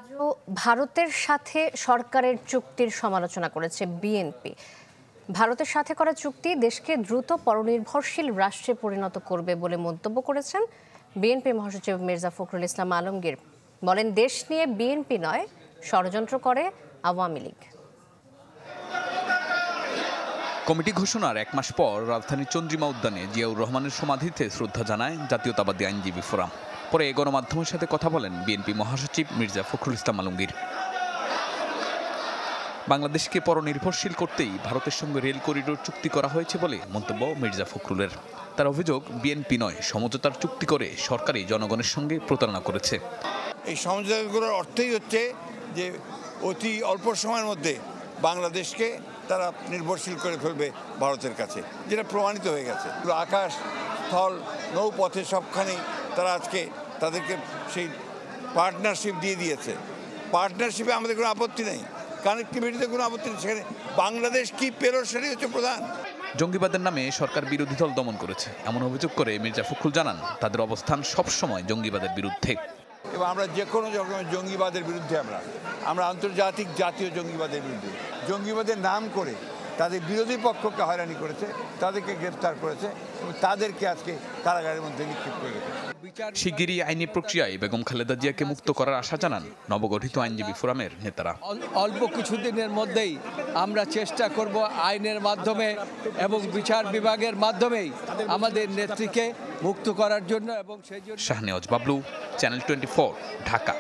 আজও ভারতের সাথে সরকারের চুক্তির সমালোচনা করেছে বিএনপি। ভারতের সাথে করা চুক্তি দেশকে দ্রুত পরনির্ভরশীল রাষ্ট্রে পরিণত করবে বলে মন্তব্য করেছেন বিএনপি মহাসচিব মির্জা ফখরুল ইসলাম আলমগীর। বলেন, দেশ নিয়ে বিএনপি নয়, ষড়যন্ত্র করে আওয়ামী লীগ। কমিটি ঘোষণার এক মাস পর রাজধানীর চন্দ্রিমা উদ্যানে জিয়াউর রহমানের সমাধিতে শ্রদ্ধা জানায় জাতীয়তাবাদী আইনজীবী ফোরাম। পরে গণমাধ্যমের সাথে কথা বলেন বিএনপি মহাসচিব মির্জা ফখরুল ইসলাম আলমগীর। বাংলাদেশকে পরনির্ভরশীল করতেই ভারতের সঙ্গে রেল করিডোর চুক্তি করা হয়েছে বলে মন্তব্য মির্জা ফখরুলের। তার অভিযোগ, বিএনপি নয়, সমঝোতার চুক্তি করে সরকারই জনগণের সঙ্গে প্রতারণা করেছে। এই সমঝোতাগুলোর অর্থই হচ্ছে যে অতি অল্প সময়ের মধ্যে বাংলাদেশকে তারা নির্ভরশীল করে ফেলবে ভারতের কাছে, যেটা প্রমাণিত হয়ে গেছে। আকাশ, স্থল, নৌপথে সবখানেই তারা আজকে তাদেরকে সেই পার্টনারশিপ দিয়ে দিয়েছে। পার্টনারশিপে আমাদের কোনো আপত্তি নেই, কানেক্টিভিটিতে কোনো আপত্তি নেই। সেখানে বাংলাদেশ কি পেরো সেটাই হচ্ছে প্রধান। জঙ্গিবাদের নামে সরকার বিরোধী দল দমন করেছে এমন অভিযোগ করে মির্জা ফখরুল জানান, তাদের অবস্থান সবসময় জঙ্গিবাদের বিরুদ্ধে। এবং আমরা যে কোনো রকমের জঙ্গিবাদের বিরুদ্ধে আমরা আন্তর্জাতিক জাতীয় জঙ্গিবাদের বিরুদ্ধে। জঙ্গিবাদের নাম করে তাদের বিরোধী পক্ষকে হয়রানি করেছে, তাদেরকে গ্রেফতার করেছে এবং তাদেরকে আজকে কারাগারের মধ্যে নিক্ষেপ করে রেখেছে। শিগগিরই আইনি প্রক্রিয়ায় বেগম খালেদা জিয়াকে মুক্ত করার আশা জানান নবগঠিত আইনজীবী ফোরামের নেতারা। অল্প কিছুদিনের মধ্যেই আমরা চেষ্টা করব আইনের মাধ্যমে এবং বিচার বিভাগের মাধ্যমেই আমাদের নেত্রীকে মুক্ত করার জন্য। এবং সেই জন্য শাহনেওয়াজ বাবলু, চ্যানেল 24, ঢাকা।